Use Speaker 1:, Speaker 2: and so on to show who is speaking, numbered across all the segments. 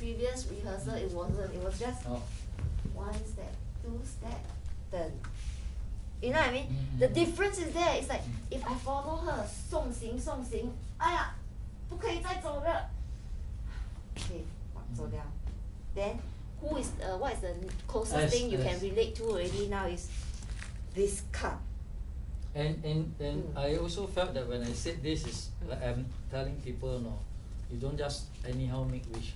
Speaker 1: previous rehearsal, it wasn't. It was just 1 step, 2 step, turn. You know what I mean? The difference is there. It's like if I follow her, 送行送行，哎呀，不可以再走了。Okay, 走了。Then who is what is the closest thing you can relate to already now is this card.
Speaker 2: And I also felt that when I said this is like I'm telling people, no, you don't just anyhow make wish.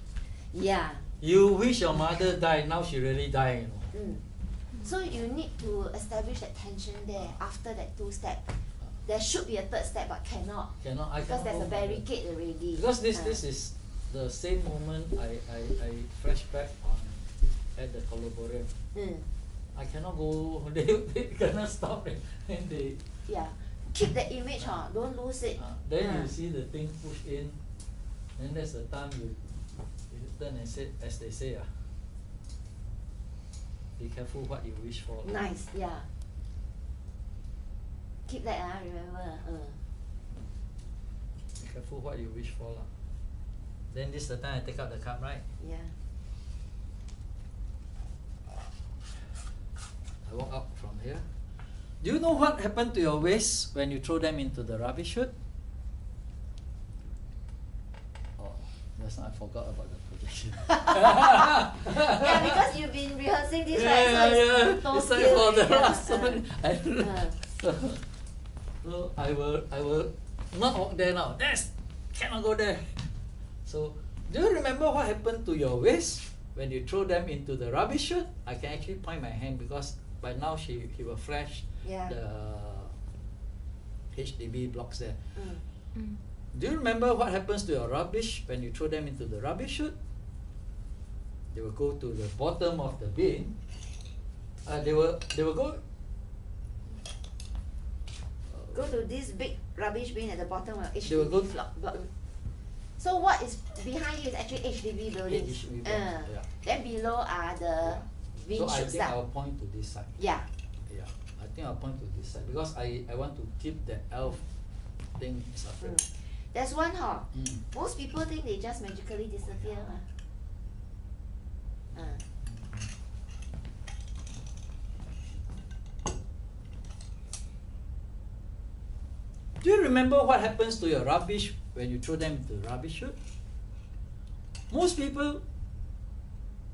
Speaker 1: Yeah.
Speaker 2: You wish your mother died, now she really died, you know.
Speaker 1: So you need to establish that tension there after that 2 step. There should be a 3rd step, but cannot. Because there's a barricade already.
Speaker 2: Because this is the same moment I flashback on at the collaboratorium. I cannot go. They cannot stop it, and they.
Speaker 1: Yeah, keep the image, don't lose it.
Speaker 2: Then you see the thing push in, and that's the time you turn and say, as they say, be careful what you wish for.
Speaker 1: Nice, yeah. Keep that, remember.
Speaker 2: Be careful what you wish for, Then this is the time I take out the card, right?
Speaker 1: Yeah.
Speaker 2: I walk up from here. Do you know what happened to your waist when you throw them into the rubbish chute? Oh, that's not, I forgot about the projection.
Speaker 1: Yeah, because you've been rehearsing this, right? So
Speaker 2: it's like for the last one. So I will not walk there now. Cannot go there. So, do you remember what happened to your waist when you throw them into the rubbish chute? I can actually point my hand because by now he will flash the HDB blocks there. Do you remember what happens to your rubbish when you throw them into the rubbish chute? They will go to the bottom of the bin. They will
Speaker 1: go to this big rubbish bin at the bottom of HDB.
Speaker 2: They will go
Speaker 1: block. So what is behind you is actually HDB buildings. Then below are the bin
Speaker 2: So I
Speaker 1: chutes.
Speaker 2: think I'll point to this side.
Speaker 1: Yeah.
Speaker 2: Yeah, I think I'll point to this side because I want to keep the elf thing separate.
Speaker 1: There's one, most people think they just magically disappear.
Speaker 2: Do you remember what happens to your rubbish when you throw them into the rubbish chute? Most people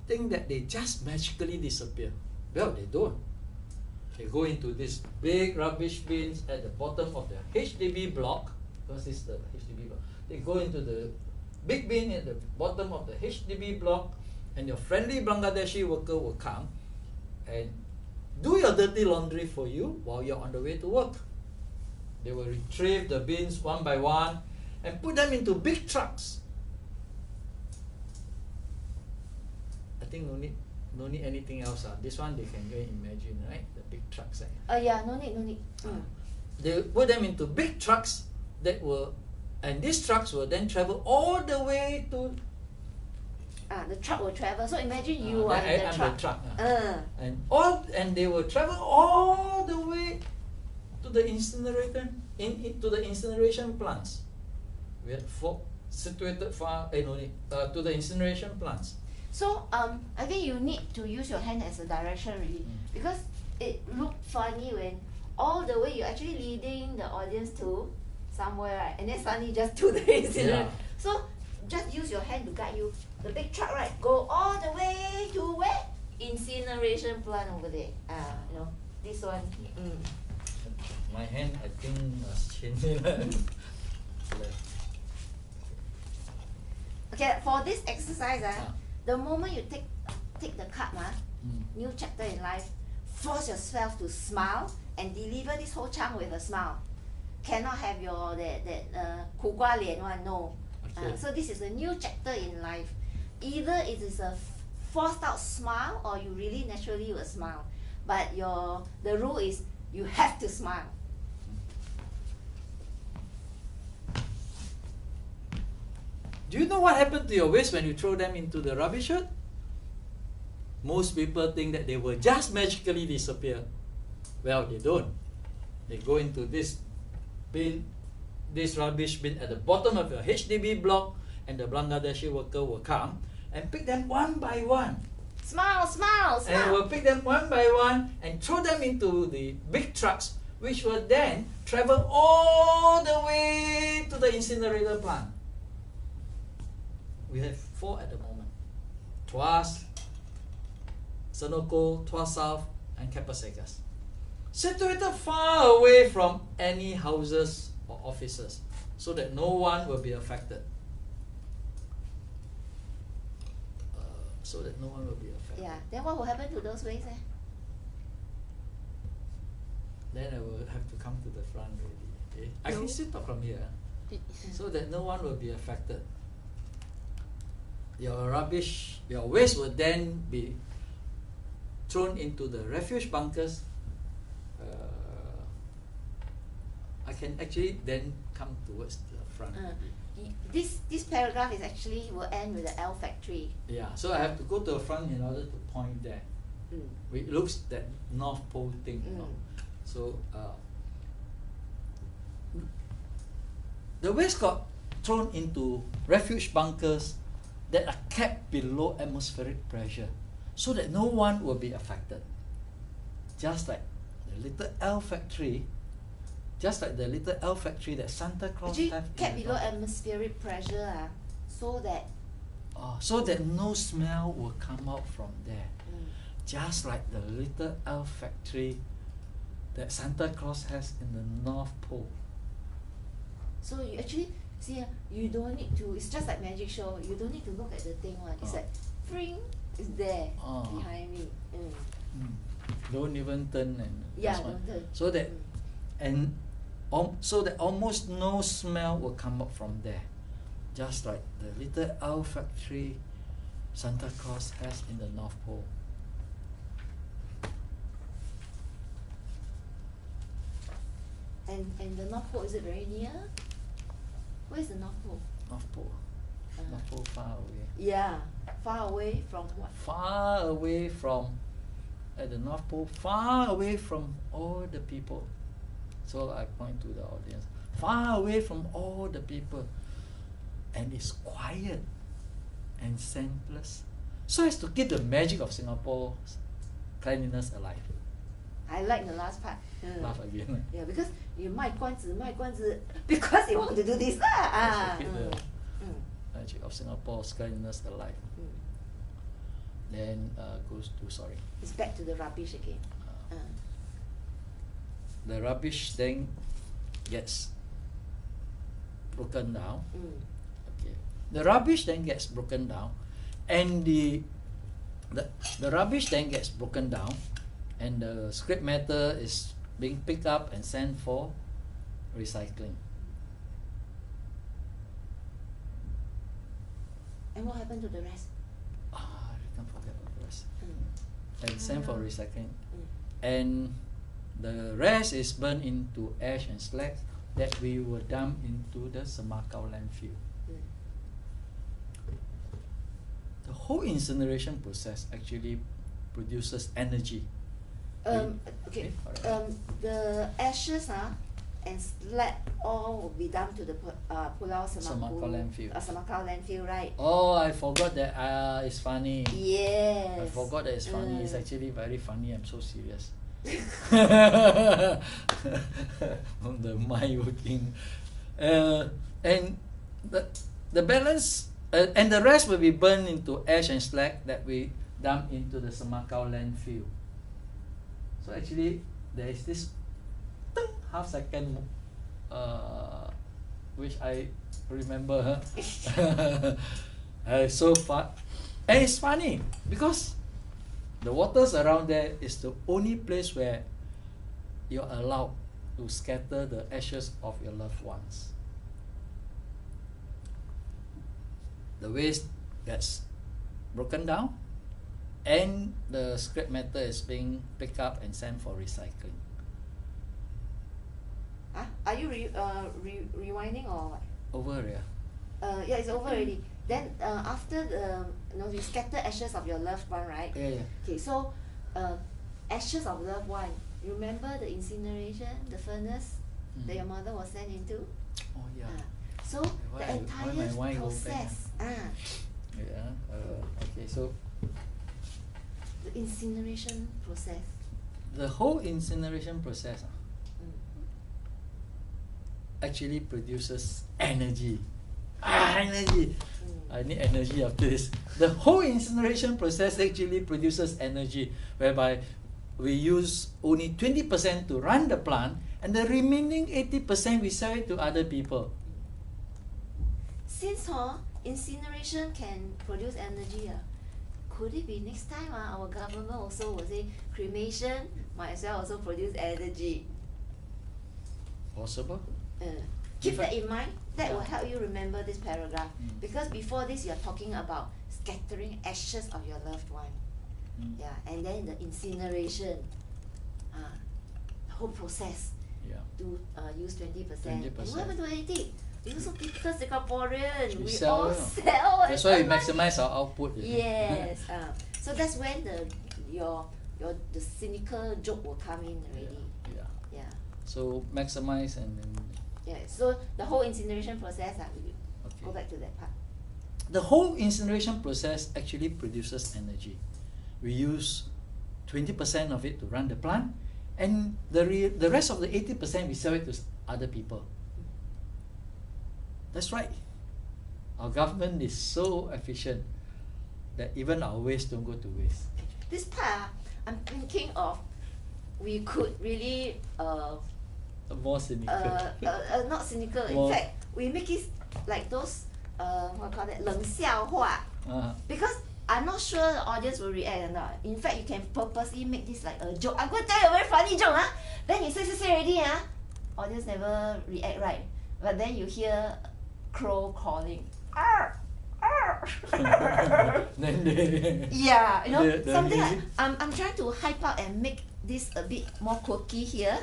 Speaker 2: think that they just magically disappear. Well, they don't. They go into this big rubbish bins at the bottom of the HDB block, because this is the HDB block. They go into the big bin at the bottom of the HDB block, and your friendly Bangladeshi worker will come and do your dirty laundry for you while you're on the way to work. They will retrieve the bins one by one and put them into big trucks. I think no need anything else. This one they can go and imagine, right? The big trucks.
Speaker 1: Yeah, no need.
Speaker 2: They put them into big trucks and these trucks will then travel all the way to.
Speaker 1: The truck will travel. So imagine you are in the truck.
Speaker 2: And they will travel all the way to the incinerator, into the incineration plants. We had situated far. To the incineration plants.
Speaker 1: So I think you need to use your hand as a direction really, because it looked funny when all the way you're actually leading the audience to somewhere, right? And then suddenly just to the incinerator. So just use your hand to guide you. The big truck, right? Go all the way to where? Incineration plant over there. This one.
Speaker 2: My hand, I think, was changing.
Speaker 1: Okay, for this exercise, the moment you take the card, new chapter in life, force yourself to smile and deliver this whole chunk with a smile. Cannot have your that 苦瓜脸 one, no. So this is a new chapter in life. Either it is a forced out smile or you really naturally will smile. But the rule is you have to smile.
Speaker 2: Do you know what happened to your waist when you throw them into the rubbish chute? Most people think that they will just magically disappear. Well, they don't. They go into this bin, this rubbish bin at the bottom of your HDB block, and the Bangladeshi worker will come and pick them one by one.
Speaker 1: Smile, smile,
Speaker 2: And
Speaker 1: smile.
Speaker 2: we'll pick them one by one and throw them into the big trucks, which will then travel all the way to the incinerator plant. We have 4 at the moment: Tuas, Senoko, Tuas South, and Capasegas. Situated far away from any houses or offices, so that no one will be affected. So that no one will be affected.
Speaker 1: Yeah, then what will happen to those ways?
Speaker 2: Then I will have to come to the front already. Okay? I can still talk from here. So that no one will be affected. Your rubbish, your waste will then be thrown into the refuge bunkers. I can actually then come towards the front.
Speaker 1: This paragraph is actually will end with the L factory.
Speaker 2: Yeah, so I have to go to the front in order to point there. It looks that North Pole thing. No? So the waste got thrown into refuge bunkers that are kept below atmospheric pressure, so that no one will be affected. Just like the little L factory. Just like the little L factory that Santa Claus
Speaker 1: Actually,
Speaker 2: have
Speaker 1: kept below atmospheric pressure, so that
Speaker 2: no smell will come out from there. Just like the little L factory that Santa Claus has in the North Pole.
Speaker 1: So you actually see, you don't need to. It's just like magic show. You don't need to look at the thing one. It's like, fring, it's there behind me.
Speaker 2: Don't even turn and
Speaker 1: Don't turn.
Speaker 2: So that so that almost no smell will come up from there, just like the little L factory Santa Claus has in the North Pole.
Speaker 1: And the North Pole, is it very near? Where's the North Pole?
Speaker 2: North Pole. North Pole far away.
Speaker 1: Yeah, far away from what?
Speaker 2: Far away from, at the North Pole, far away from all the people. So I point to the audience. Far away from all the people. And it's quiet and scentless. So as to keep the magic of Singapore's cleanliness alive.
Speaker 1: I like the last part.
Speaker 2: Laugh again.
Speaker 1: Yeah, because you 卖关子, because you want to do this.
Speaker 2: To keep the magic of Singapore's cleanliness alive. Then goes to, sorry.
Speaker 1: It's back to the rubbish again.
Speaker 2: The rubbish then gets broken down. Okay. The rubbish then gets broken down, and the rubbish then gets broken down, and the scrap matter is being picked up and sent for recycling.
Speaker 1: And what happened to the rest?
Speaker 2: I can't forget about the rest. And sent for recycling, and the rest is burned into ash and slag that we will dump into the Semakau landfill. The whole incineration process actually produces energy.
Speaker 1: Okay. The ashes and slag all will be dumped to the Pulau
Speaker 2: Semakau landfill.
Speaker 1: Semakau landfill, right?
Speaker 2: Oh, I forgot that it's funny.
Speaker 1: Yes.
Speaker 2: I forgot that it's funny. It's actually very funny. I'm so serious. The mind working, and the balance and the rest will be burned into ash and slag that we dump into the Semakau landfill. So actually, there is this half second, which I remember. So far, and it's funny because the waters around there is the only place where you're allowed to scatter the ashes of your loved ones. The waste gets broken down, and the scrap matter is being picked up and sent for recycling.
Speaker 1: Are you rewinding or what?
Speaker 2: Over here.
Speaker 1: Yeah, it's over already. Then after you scatter ashes of your loved one, right?
Speaker 2: Yeah.
Speaker 1: Okay, so ashes of loved one. Remember the incineration, the furnace that your mother was sent into?
Speaker 2: Oh yeah.
Speaker 1: So the entire process.
Speaker 2: Okay, so
Speaker 1: The incineration process.
Speaker 2: the whole incineration process actually produces energy. Energy! I need energy after this. The whole incineration process actually produces energy, whereby we use only 20% to run the plant, and the remaining 80% we sell it to other people.
Speaker 1: Since incineration can produce energy, could it be next time our government also will say cremation might as well also produce energy?
Speaker 2: Possible?
Speaker 1: Keep that in mind. That
Speaker 2: Yeah.
Speaker 1: will help you remember this paragraph. Because before this, you're talking about scattering ashes of your loved one. Yeah, and then the incineration, the whole process
Speaker 2: Yeah.
Speaker 1: to use 20%. And
Speaker 2: 20%.
Speaker 1: we haven't done anything. You're so typical Singaporean.
Speaker 2: We
Speaker 1: We
Speaker 2: sell,
Speaker 1: all
Speaker 2: you know.
Speaker 1: sell. and
Speaker 2: That's why we
Speaker 1: earn money.
Speaker 2: maximize our output.
Speaker 1: Yes. So that's when the cynical joke will come in already.
Speaker 2: Yeah.
Speaker 1: Yeah.
Speaker 2: So maximize and then
Speaker 1: Yeah. So the whole incineration process, we
Speaker 2: okay.
Speaker 1: go back to that part.
Speaker 2: The whole incineration process actually produces energy. We use 20% of it to run the plant, and the rest of the 80% we sell it to other people. That's right. Our government is so efficient that even our waste don't go to waste.
Speaker 1: This part, I'm thinking of, we could really
Speaker 2: More cynical.
Speaker 1: not cynical. In
Speaker 2: More-
Speaker 1: fact, we make it like those what call that 冷笑话. Because I'm not sure the audience will react or not. In fact, you can purposely make this like a joke. I'm going to tell you a very funny joke, Then you say already, audience never react right. But then you hear crow calling. Arr! Arr!
Speaker 2: Then they
Speaker 1: Yeah,
Speaker 2: The
Speaker 1: something like
Speaker 2: music.
Speaker 1: I'm trying to hype up and make this a bit more quirky here,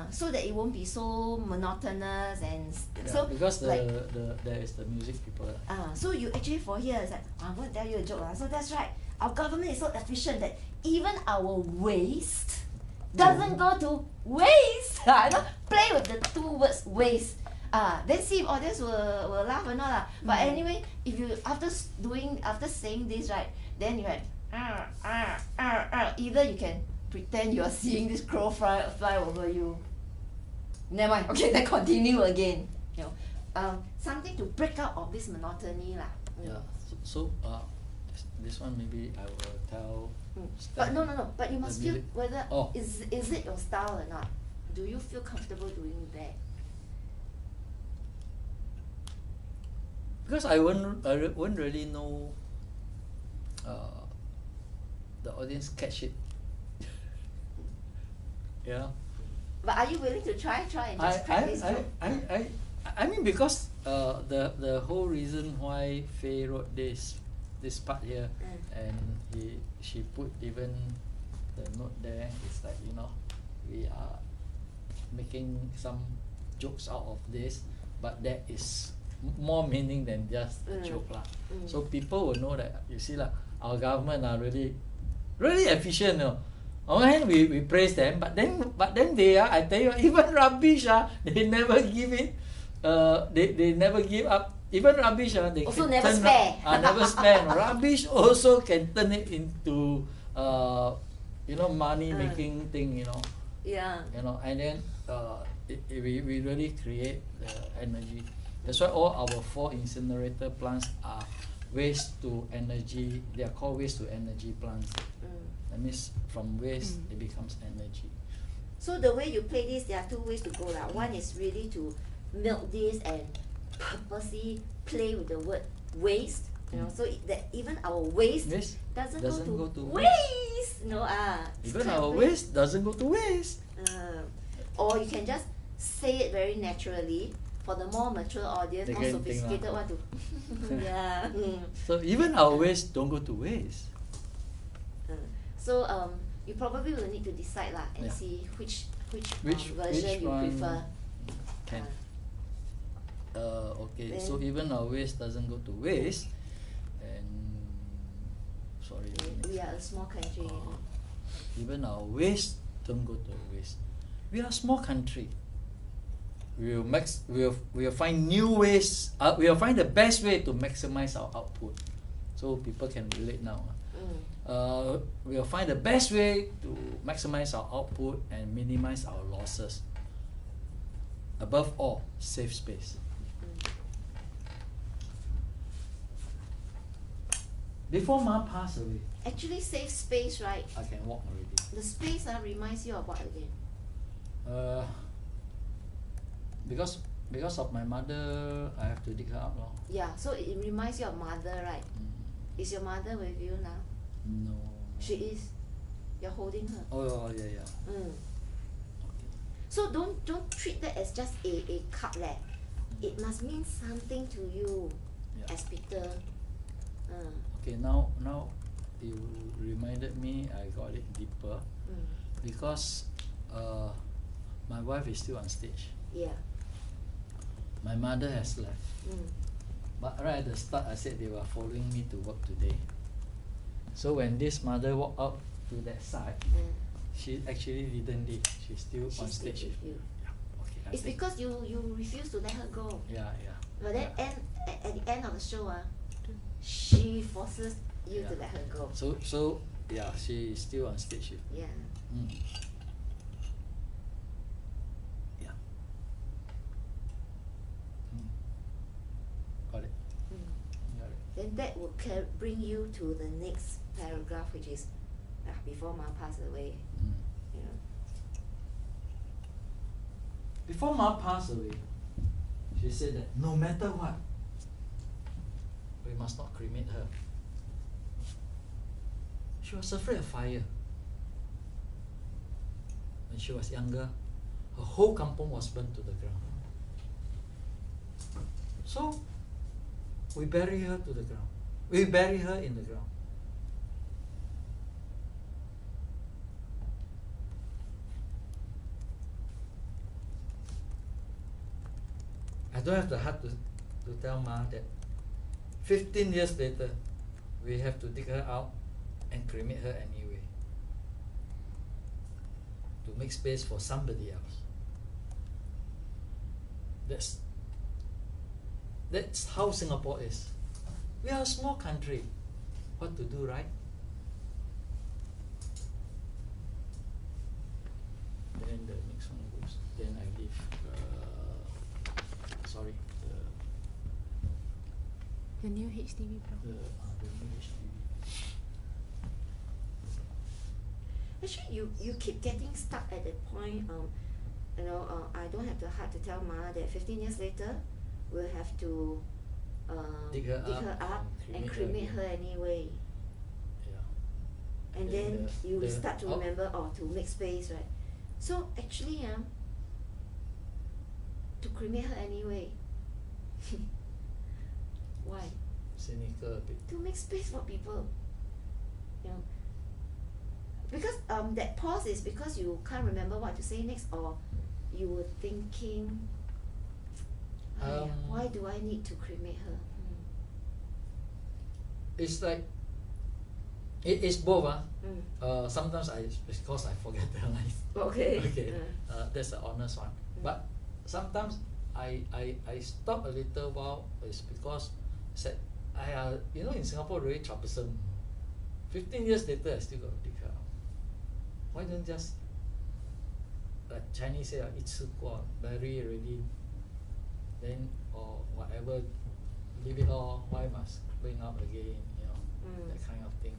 Speaker 1: so that it won't be so monotonous and so
Speaker 2: because
Speaker 1: like
Speaker 2: there is the music people.
Speaker 1: so you actually for here is like I'm going to tell you a joke. So that's right. Our government is so efficient that even our waste doesn't go to waste. Play with the two words waste. Then see if audience will laugh or not lah. But anyway, if you after saying this right, then you had either you can pretend you are seeing this crow fly over you. Never mind. Okay, then continue again. Something to break out of this monotony lah.
Speaker 2: Yeah. So this one maybe I will tell.
Speaker 1: But no. But you
Speaker 2: The
Speaker 1: must feel
Speaker 2: music.
Speaker 1: whether
Speaker 2: Oh.
Speaker 1: is it your style or not. Do you feel comfortable doing that?
Speaker 2: Because I won't really know the audience catch it. Yeah.
Speaker 1: But are you willing to try and just practice joke?
Speaker 2: I mean, because the whole reason why Faye wrote this part here, and she put even the note there, is like, we are making some jokes out of this, but that is more meaning than just a joke lah. So people will know that, you see lah, our government are really efficient. On one hand, we praise them, but then they are, I tell you, even rubbish, they never give it. They never give up. Even rubbish, they
Speaker 1: Also
Speaker 2: can
Speaker 1: never
Speaker 2: turn
Speaker 1: spare.
Speaker 2: never spare. Rubbish also can turn it into money making thing.
Speaker 1: Yeah.
Speaker 2: And then we really create the energy. That's why all our 4 incinerator plants are waste to energy. They are called waste to energy plants. That means from waste it becomes energy.
Speaker 1: So the way you play this, there are 2 ways to go lah. One is really to milk this and purposely play with the word waste. So that even our waste doesn't go to waste.
Speaker 2: Even our waste doesn't go to waste.
Speaker 1: Or you can just say it very naturally. For the more mature audience,
Speaker 2: They
Speaker 1: more
Speaker 2: can think
Speaker 1: sophisticated one to yeah.
Speaker 2: So even our waste don't go to waste.
Speaker 1: So you probably will need to decide lah and see which version you
Speaker 2: one
Speaker 1: prefer.
Speaker 2: can. Okay,
Speaker 1: Then-
Speaker 2: so even our waste doesn't go to waste, and sorry.
Speaker 1: We are a small country.
Speaker 2: Even our waste don't go to waste. We are a small country. We'll find new ways. We'll find the best way to maximize our output. so people can relate now.
Speaker 1: Mm.
Speaker 2: We'll find the best way to maximize our output and minimize our losses. Above all, save space. Before Ma passed away,
Speaker 1: Actually, save space, right?
Speaker 2: I can walk already.
Speaker 1: The space reminds you of what again?
Speaker 2: Because of my mother, I have to dig her out.
Speaker 1: Yeah, so it reminds you of mother, right? Is your mother with you now?
Speaker 2: No.
Speaker 1: She is. You're holding her.
Speaker 2: Oh yeah.
Speaker 1: Mm.
Speaker 2: Okay.
Speaker 1: So don't treat that as just a cup leh. It must mean something to you,
Speaker 2: Yeah.
Speaker 1: as Peter.
Speaker 2: Okay, now you reminded me, I got it deeper
Speaker 1: Mm.
Speaker 2: because my wife is still on stage.
Speaker 1: Yeah.
Speaker 2: My mother has left.
Speaker 1: Mm.
Speaker 2: But right at the start, I said they were following me to work today. So when this mother walked out to that side,
Speaker 1: Mm.
Speaker 2: she actually didn't leave. She's still on
Speaker 1: She's
Speaker 2: stage.
Speaker 1: still with you.
Speaker 2: Yeah. Okay. I
Speaker 1: It's
Speaker 2: think-
Speaker 1: because you refuse to let her go.
Speaker 2: Yeah.
Speaker 1: But then
Speaker 2: Yeah.
Speaker 1: at the end of the show, she forces you to
Speaker 2: Yeah.
Speaker 1: let her go.
Speaker 2: So yeah, she is still on stage with me.
Speaker 1: Yeah.
Speaker 2: Yeah. Got it.
Speaker 1: Mm.
Speaker 2: Got it.
Speaker 1: Then that will bring you to the next paragraph, which is before Ma passed away. You know.
Speaker 2: Before Ma passed away, she said that no matter what, we must not cremate her. She was afraid of fire. When she was younger, her whole kampung was burnt to the ground. So, we bury her to the ground. We bury her in the ground. I don't have the heart to tell Ma that 15 years later, we have to dig her out and cremate her anyway to make space for somebody else. That's how Singapore is. We are a small country. What to do, right? Then the next one goes. Then I leave. Sorry.
Speaker 3: The new HDB block.
Speaker 2: The new HDB.
Speaker 1: Actually, you keep getting stuck at the point. I don't have the heart to tell Ma that 15 years later, we'll have to
Speaker 2: Dig her up
Speaker 1: and cremate her anyway.
Speaker 2: Yeah.
Speaker 1: And then you
Speaker 2: the-
Speaker 1: start to
Speaker 2: oh.
Speaker 1: remember to make space, right? So actually, to cremate her anyway. Why?
Speaker 2: Cynical a bit.
Speaker 1: To make space for people. Because that pause is because you can't remember what to say next, or you were thinking, why do I need to cremate her?
Speaker 2: It's like it's both.
Speaker 1: Mm.
Speaker 2: Sometimes because I forget the lines.
Speaker 1: Okay.
Speaker 2: Okay. That's the honest one. But sometimes I stop a little while is because said in Singapore really troublesome. 15 years later I still got to dig her out. Why don't just like Chinese say 一次过 bury already, then or whatever, leave it all. Why must bring up again? That kind of thing.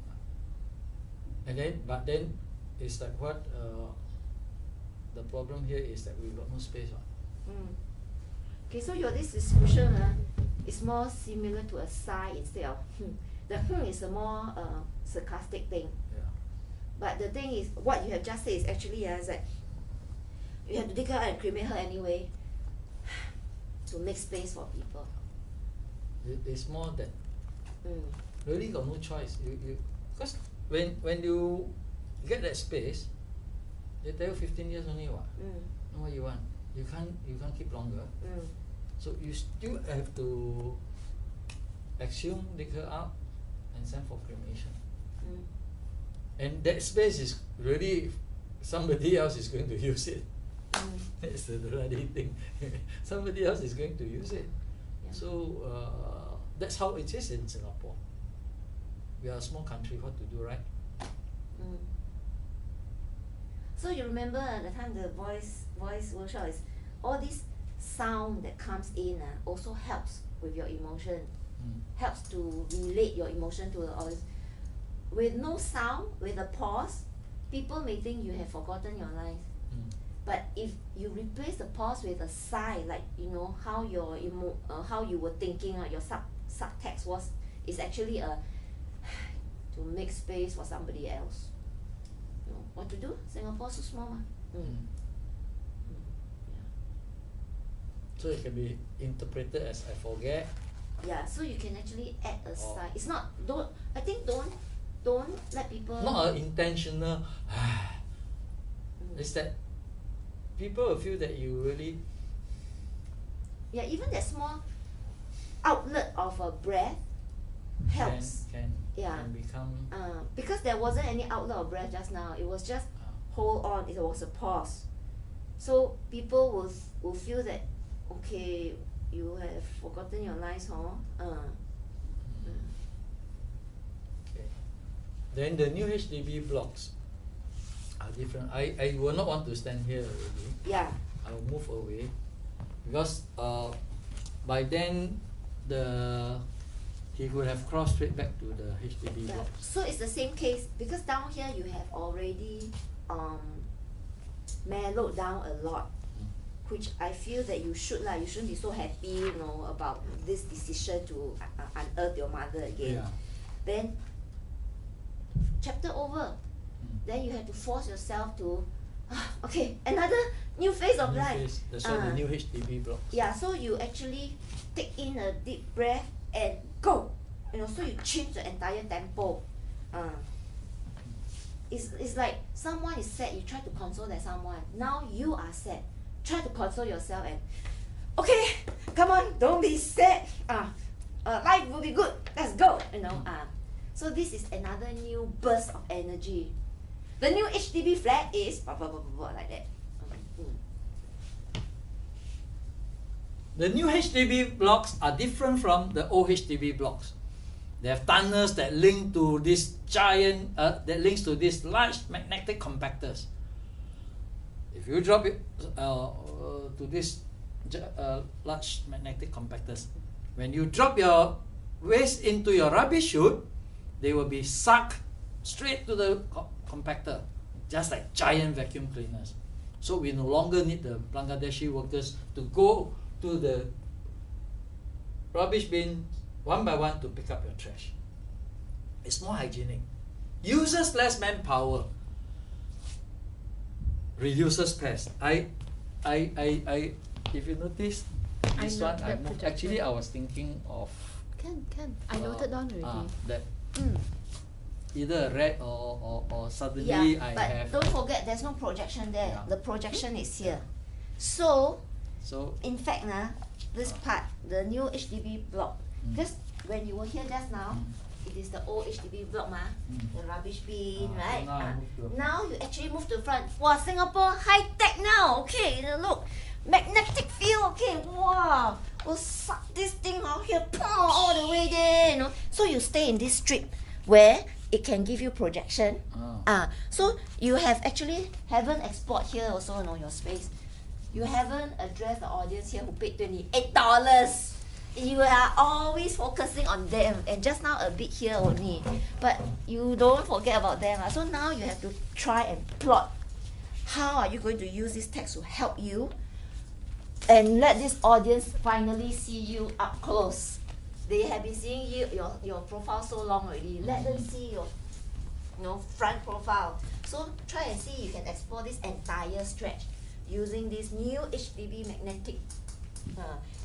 Speaker 2: And then it's like what the problem here is that we got no space.
Speaker 1: Okay, so your this description is more similar to a sigh instead of The is a more sarcastic thing.
Speaker 2: Yeah.
Speaker 1: But the thing is, what you have just said is actually is that you have to dig her out and cremate her anyway to make space for people.
Speaker 2: It's more that
Speaker 1: Mm.
Speaker 2: really got no choice. You because when you get that space, they tell you 15 years only what. Know what you want. You can't keep longer. So you still have to exhume, dig her out, and send for cremation. And that space is really somebody else is going to use it. That's the bloody thing. Somebody else is going to use it.
Speaker 1: Yeah.
Speaker 2: So that's how it is in Singapore. we are a small country, what to do, right?
Speaker 1: Mm. So you remember the time the voice workshop is all this sound that comes in also helps with your emotion, helps to relate your emotion to the audience. With no sound, with a pause, people may think you have forgotten your lines. But if you replace the pause with a sigh, like you know how your how you were thinking, your subtext was, is actually a to make space for somebody else. You know what to do? Singapore so small, ma.
Speaker 2: So it can be interpreted as I forget.
Speaker 1: Yeah, so you can actually add a sigh. It's not don't let people.
Speaker 2: Not an intentional. It's that people will feel that you really.
Speaker 1: Yeah, even that small outlet of a breath helps.
Speaker 2: Can
Speaker 1: Yeah.
Speaker 2: become.
Speaker 1: Because there wasn't any outlet of breath just now. It was just hold on. It was a pause. So people will feel that okay, you have forgotten your lines, huh?
Speaker 2: Okay. Then the new HDB blocks are different. I will not want to stand here already.
Speaker 1: Yeah.
Speaker 2: I will move away because by then he would have crossed straight back to the HDB
Speaker 1: Yeah.
Speaker 2: blocks.
Speaker 1: So it's the same case because down here you have already mellowed down a lot, which I feel that you should lah. You shouldn't be so happy, you know, about this decision to unearth your mother again.
Speaker 2: Yeah.
Speaker 1: Then chapter over. Then you have to force yourself to okay, another new phase of
Speaker 2: New
Speaker 1: life.
Speaker 2: phase. That's why the new HDB blocks.
Speaker 1: Yeah, so you actually take in a deep breath and go. You know, so you change the entire tempo. It's like someone is sad, you try to console that someone. Now you are sad. Try to console yourself and okay, come on, don't be sad. Life will be good. Let's go. You know. So this is another new burst of energy. The new HDB flat is blah, blah, blah, blah, blah, like that.
Speaker 2: The new HDB blocks are different from the old HDB blocks. They have tunnels that link to this giant, that links to these large magnetic compactors. If you drop it to this large magnetic compactors, when you drop your waste into your rubbish chute, they will be sucked straight to the compactor, just like giant vacuum cleaners. So we no longer need the Bangladeshi workers to go to the rubbish bin one by one to pick up your trash. It's more hygienic, uses less manpower, reduces pest. I if you notice this one, actually I was thinking of
Speaker 3: I noted down already.
Speaker 2: that either a rat or suddenly
Speaker 1: Yeah,
Speaker 2: I
Speaker 1: but
Speaker 2: have.
Speaker 1: don't forget there's no projection there.
Speaker 2: Yeah.
Speaker 1: The projection is here. So
Speaker 2: So
Speaker 1: in fact, this part, the new HDB block, because when you were here just now, it is the old HDB block, the rubbish bin, right?
Speaker 2: now I move to-
Speaker 1: Now you actually move to the front. Wow, Singapore high tech now. Okay, look, magnetic field. Okay, wow, we'll suck this thing out here, all the way there. You know, so you stay in this strip where it can give you projection. So you have actually haven't explored here also, your space. You haven't addressed the audience here who paid $28. You are always focusing on them, and just now a bit here only, but you don't forget about them. So now you have to try and plot how are you going to use this text to help you and let this audience finally see you up close. They have been seeing your profile so long already. Let them see your front profile. So try and see you can explore this entire stretch using this new HDB magnetic.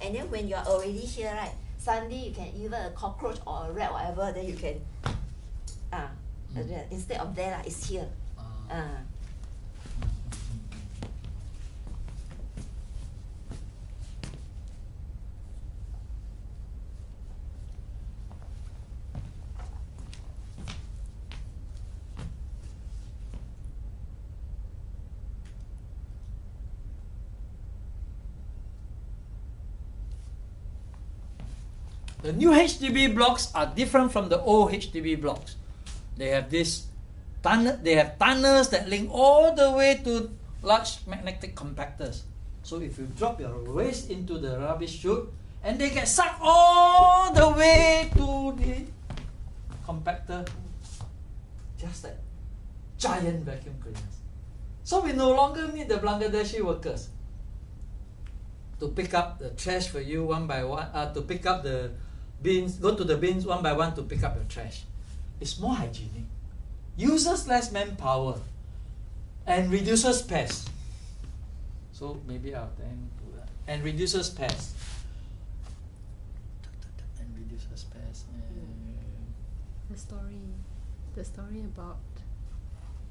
Speaker 1: And then when you're already here, right, suddenly you can either a cockroach or a rat, whatever, then you can instead of there, it's here.
Speaker 2: The new HDB blocks are different from the old HDB blocks. They have this tunnels that link all the way to large magnetic compactors. So if you drop your waste into the rubbish chute, and they get sucked all the way to the compactor, just like giant vacuum cleaners. So we no longer need the Bangladeshi workers to pick up the trash for you one by one, to pick up the bins, go to the bins one by one to pick up your trash. It's more hygienic, uses less manpower, and reduces pests. So maybe I'll then do that. And reduces pests. And reduces pests.
Speaker 3: The story about.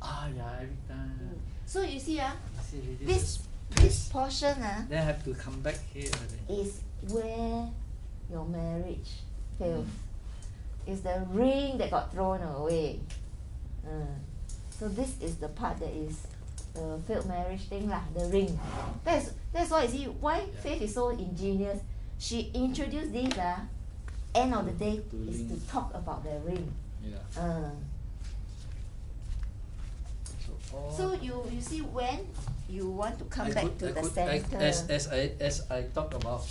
Speaker 2: Every time.
Speaker 1: So you see,
Speaker 2: See,
Speaker 1: this
Speaker 2: reduces
Speaker 1: portion
Speaker 2: then I have to come back here.
Speaker 1: is where your marriage failed. It's the ring that got thrown away. So this is the part that is the failed marriage thing lah, the ring. That's why you see why Faith is so ingenious. She introduced this end of the day is to talk about the ring.
Speaker 2: Yeah.
Speaker 1: So you see when you want to come back to the center.
Speaker 2: As I talked about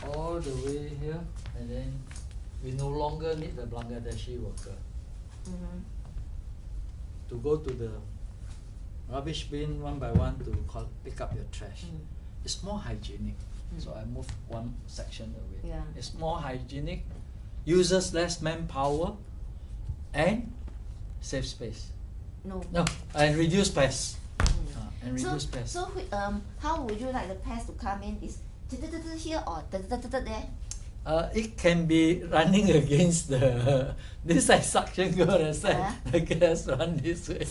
Speaker 2: all the way here, and then we no longer need the Bangladeshi worker to go to the rubbish bin one by one to pick up your trash. It's more hygienic. So I moved one section away.
Speaker 1: Yeah.
Speaker 2: It's more hygienic, uses less manpower, and save space.
Speaker 1: No,
Speaker 2: and reduce pests. And reduce pests.
Speaker 1: So how would you like the pests to come in? Is here or there?
Speaker 2: It can be running against the this side suction go and side the gas run this way.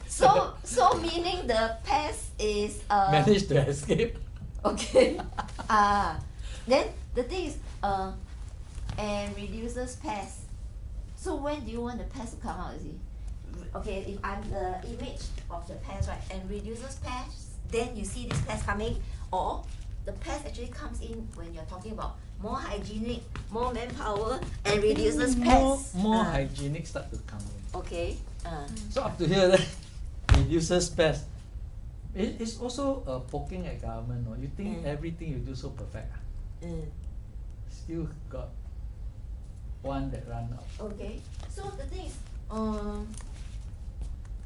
Speaker 1: So meaning the pest is
Speaker 2: Managed to escape.
Speaker 1: Okay. Then the thing is and reduces pests. So when do you want the pest to come out? Is it? Okay, if I'm the image of the pest, right, and reduces pests, then you see this pest coming, or the pest actually comes in when you're talking about more hygienic, more manpower, and reduces pests.
Speaker 2: More hygienic start to come in.
Speaker 1: Okay.
Speaker 2: So up to here, reduces pests. It's also poking at government. No? You think everything you do so perfect. Still got one that run out.
Speaker 1: Okay. So the thing is,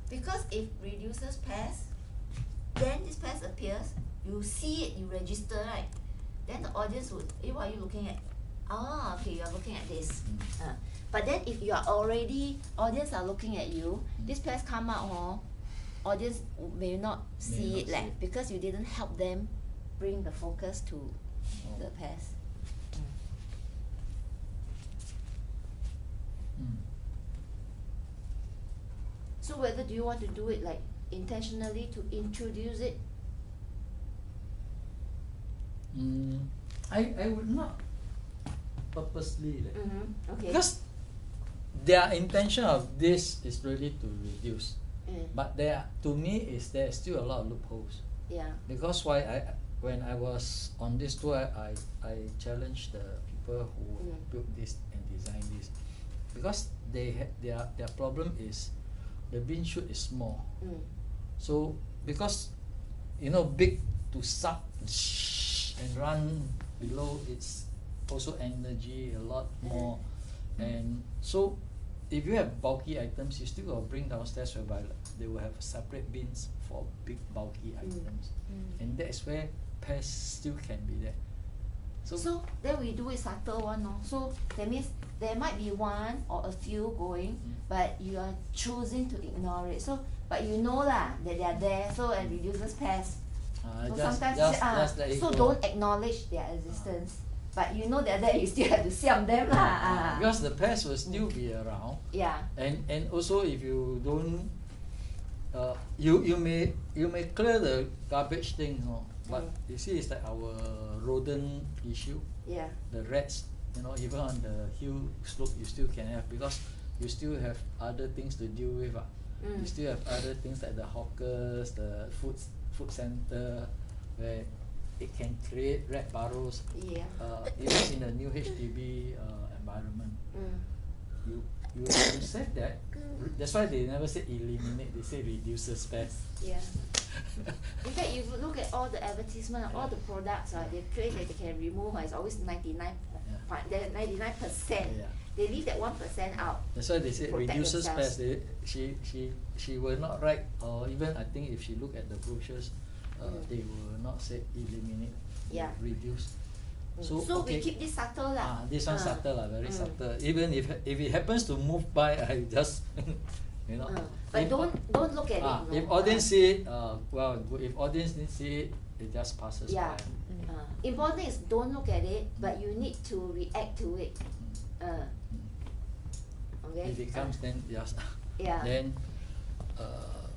Speaker 1: because it reduces pests, then this pest appears, you see it, you register, right? Then the audience would, what are you looking at? Okay, you are looking at this. But then if you are already, audience are looking at you, this pest come out, audience may not see it because you didn't help them bring the focus to the pest. So whether do you want to do it like intentionally to introduce it?
Speaker 2: I would not purposely.
Speaker 1: Okay.
Speaker 2: Because their intention of this is really to reduce. But to me, there's still a lot of loopholes.
Speaker 1: Yeah.
Speaker 2: Because when I was on this tour, I challenged the people who built this and designed this. Because their problem is the bin chute is small. So because big to suck and run below, it's also energy a lot more. And so if you have bulky items, you still got to bring downstairs whereby they will have separate bins for big bulky items. And that's where pests still can be there.
Speaker 1: So then we do it subtle one. So that means there might be one or a few going, but you are choosing to ignore it. So but you know that they are there, so it reduces pests. So sometimes so don't acknowledge their existence. But you know they're there, you still have to siam them lah.
Speaker 2: Because the pests will still be around.
Speaker 1: Yeah.
Speaker 2: And also if you don't you may clear the garbage thing, but you see it's like our rodent issue.
Speaker 1: Yeah.
Speaker 2: The rats, even on the hill slope you still can have, because you still have other things to deal with. You still have other things like the hawkers, the food center, where it can create rat burrows
Speaker 1: Yeah.
Speaker 2: even in a new HDB environment. You said that. That's why they never say eliminate. They say reduces pest.
Speaker 1: Yeah. In fact, if you look at all the advertisement, all the products, they claim that they can remove. It's always 99%.
Speaker 2: Yeah.
Speaker 1: They leave that 1% out.
Speaker 2: That's why they say
Speaker 1: Protect
Speaker 2: reduces
Speaker 1: themselves.
Speaker 2: pest. She will not write, or even I think if she look at the brochures, they will not say eliminate.
Speaker 1: Yeah.
Speaker 2: Reduce. So,
Speaker 1: So
Speaker 2: okay.
Speaker 1: we keep this subtle lah.
Speaker 2: This one subtle lah, very subtle. Even if it happens to move by, I just you know.
Speaker 1: But
Speaker 2: if,
Speaker 1: don't look at it.
Speaker 2: if audience see it, well, if audience didn't see it, it just passes
Speaker 1: Yeah.
Speaker 2: by.
Speaker 1: Important is don't look at it, but you need to react to it. Okay.
Speaker 2: If it comes, then just
Speaker 1: Yeah.
Speaker 2: then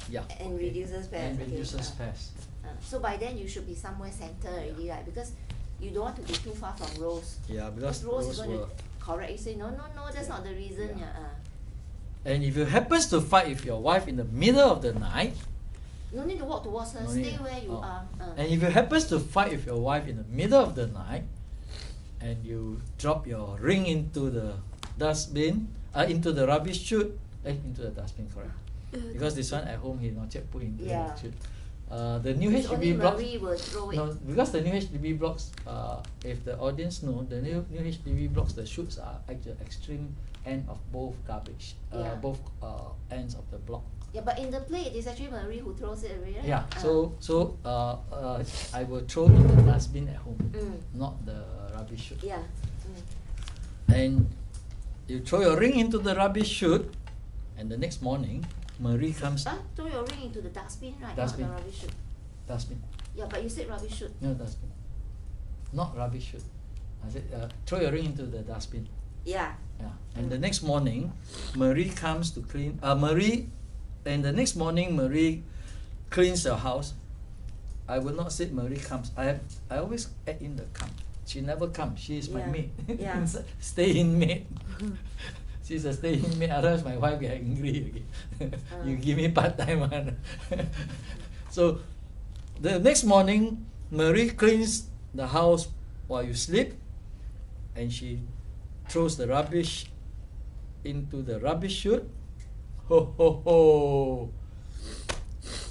Speaker 2: yeah.
Speaker 1: And
Speaker 2: okay.
Speaker 1: reduces pest.
Speaker 2: And
Speaker 1: Okay.
Speaker 2: reduces pest.
Speaker 1: So by then you should be somewhere center already, right? Because you don't want to be too far from Rose.
Speaker 2: Yeah, because
Speaker 1: Rose is
Speaker 2: Rose
Speaker 1: going
Speaker 2: will.
Speaker 1: to correct you, say no, that's not the reason.
Speaker 2: Yeah. And if you happens to fight with your wife in the middle of the night,
Speaker 1: No need to walk towards her.
Speaker 2: No
Speaker 1: Stay
Speaker 2: need.
Speaker 1: where you are.
Speaker 2: and if you happens to fight with your wife in the middle of the night, and you drop your ring into the dustbin, into the rubbish chute, into the dustbin, correct? Because this one at home he not yet put into
Speaker 1: Yeah.
Speaker 2: the chute. The new
Speaker 1: Because only
Speaker 2: HDB blocks.
Speaker 1: Marie will throw it.
Speaker 2: No, because the new HDB blocks, if the audience know, the new HDB blocks, the chutes are at the extreme end of both garbage,
Speaker 1: Yeah.
Speaker 2: both ends of the block.
Speaker 1: Yeah, but in the plate, it's actually Marie who throws it away, right?
Speaker 2: Yeah. So I will throw in the dustbin at home, not the rubbish chute.
Speaker 1: Yeah.
Speaker 2: And you throw your ring into the rubbish chute, and the next morning, Marie comes.
Speaker 1: Throw your ring into the dustbin, right?
Speaker 2: Dustbin.
Speaker 1: Not the rubbish chute.
Speaker 2: Dustbin.
Speaker 1: Yeah, but you said rubbish chute.
Speaker 2: No dustbin. Not rubbish chute. I said throw your ring into the dustbin.
Speaker 1: Yeah.
Speaker 2: Yeah. And the next morning, Marie comes to clean. And the next morning, Marie cleans the house. I will not say Marie comes. I always add in the come. She never comes. She is my
Speaker 1: Yeah.
Speaker 2: maid.
Speaker 1: Yeah.
Speaker 2: Stay-in maid. She's a stay-in maid. Otherwise, my wife get angry again. You give me part-time one. So, the next morning, Marie cleans the house while you sleep, and she throws the rubbish into the rubbish chute. Ho ho ho!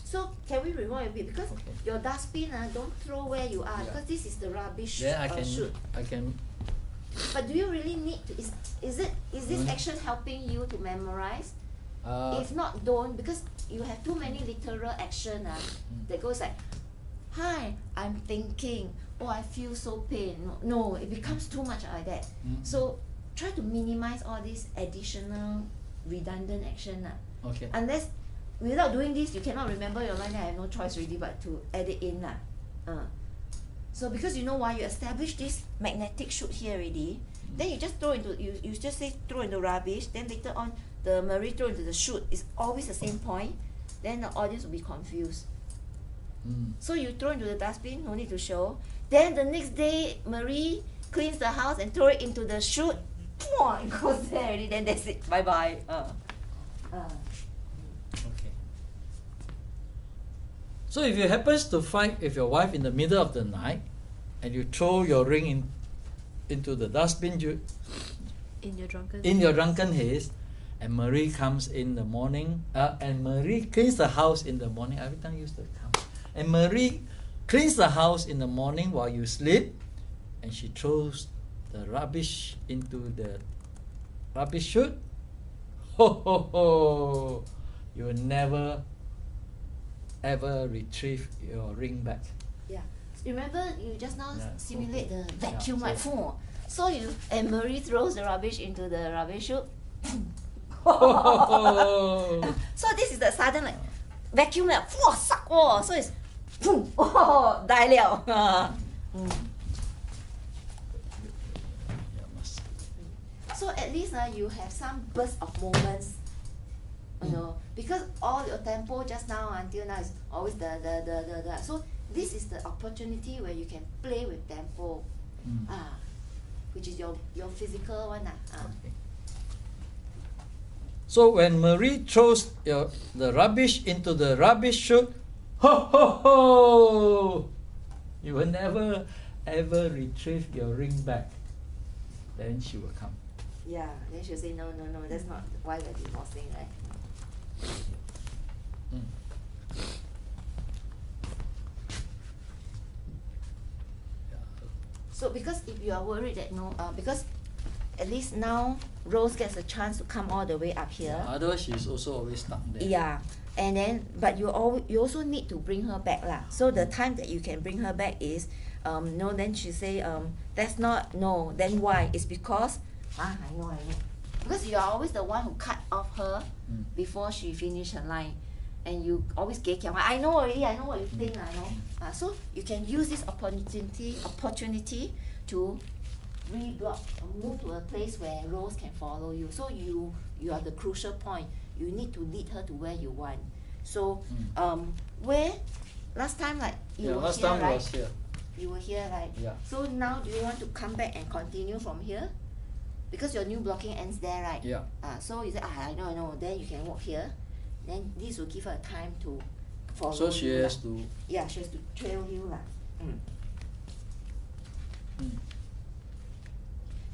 Speaker 1: So can we rewind a bit, because
Speaker 2: Okay.
Speaker 1: your dustbin don't throw where you are,
Speaker 2: Yeah.
Speaker 1: because this is the rubbish
Speaker 2: Then
Speaker 1: chute.
Speaker 2: I can.
Speaker 1: But do you really need to? Is this
Speaker 2: Mm.
Speaker 1: action helping you to memorize? If not, don't, because you have too many literal action that goes like, hi, I'm thinking, oh, I feel so pain. No, it becomes too much like that. So try to minimize all these additional redundant action.
Speaker 2: Okay.
Speaker 1: Unless without doing this you cannot remember your line, then I have no choice really but to add it in. So because you know why you establish this magnetic chute here already, then you just throw into you just say throw into rubbish, then later on the Marie throw into the chute. It's always the same point, then the audience will be confused. So you throw into the dustbin, no need to show. Then the next day Marie cleans the house and throw it into the chute. It goes there already, then that's it. Bye bye.
Speaker 2: Okay. So if you happens to fight with your wife in the middle of the night, and you throw your ring into the dustbin
Speaker 3: In your drunken
Speaker 2: in your drunken haste, and Marie comes in the morning, and Marie cleans the house in the morning. Every time you use the come, and Marie cleans the house in the morning while you sleep, and she throws the rubbish into the rubbish chute. Ho ho ho! You will never ever retrieve your ring back.
Speaker 1: Yeah. Remember you just now
Speaker 2: Yeah.
Speaker 1: simulate the vacuum
Speaker 2: Yeah.
Speaker 1: like phone. So and Marie throws the rubbish into the rubbish chute.
Speaker 2: Ho ho ho!
Speaker 1: So this is the sudden like vacuum like suck so it's die liao.
Speaker 2: Yeah, must.
Speaker 1: So at least you have some burst of moments, you know, because all your tempo just now until now is always the. So this is the opportunity where you can play with tempo, which is your physical one.
Speaker 2: Okay. So when Marie throws the rubbish into the rubbish chute, ho ho ho! You will never ever retrieve your ring back. Then she will come.
Speaker 1: Yeah, then she'll say, no, that's not why we're divorcing, right?
Speaker 2: Mm.
Speaker 1: So because if you are worried that because at least now Rose gets a chance to come all the way up here.
Speaker 2: Otherwise, she's also always stuck there.
Speaker 1: Yeah, and then but you also need to bring her back lah. So the time that you can bring her back is no. Then she say that's not no. Then why? It's because I know. Because you are always the one who cut off her before she finish her line, and you always gay kiang. I know already. I know what you think. I know. So you can use this opportunity to reblock, move to a place where Rose can follow you. So you are the crucial point. You need to lead her to where you want. So where last time like you were
Speaker 2: last
Speaker 1: here,
Speaker 2: time
Speaker 1: right?
Speaker 2: was here.
Speaker 1: You were here, right?
Speaker 2: Yeah.
Speaker 1: So now do you want to come back and continue from here? Because your new blocking ends there, right?
Speaker 2: Yeah.
Speaker 1: So you say, I know. Then you can walk here. Then this will give her time to follow
Speaker 2: So she
Speaker 1: you
Speaker 2: has
Speaker 1: lah.
Speaker 2: to.
Speaker 1: Yeah, she has to trail you lah.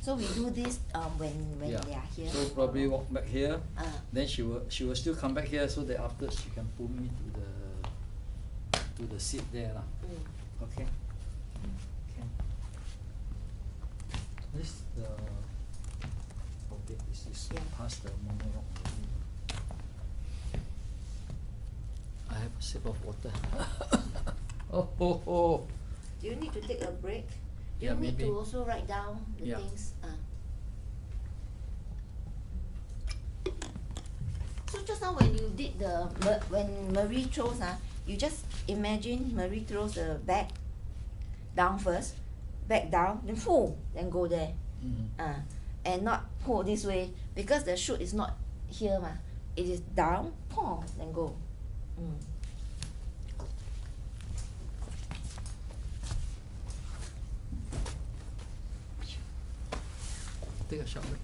Speaker 1: So we do this when
Speaker 2: Yeah.
Speaker 1: they are here.
Speaker 2: So probably walk back here.
Speaker 1: Uh,
Speaker 2: Then she will still come back here, so that after she can pull me to the seat there lah. Okay. Okay. This okay. This is past the monologue already. I have a sip of water. Oh.
Speaker 1: Do you need to take a break? Do
Speaker 2: Yeah,
Speaker 1: you need
Speaker 2: maybe.
Speaker 1: to also write down the
Speaker 2: Yeah.
Speaker 1: things? So just now when you did when Marie throws, you just imagine Marie throws the bag down first, back down, then pull, then go there. And not pull this way because the chute is not here it is down, pull, then go.
Speaker 2: Take a short break.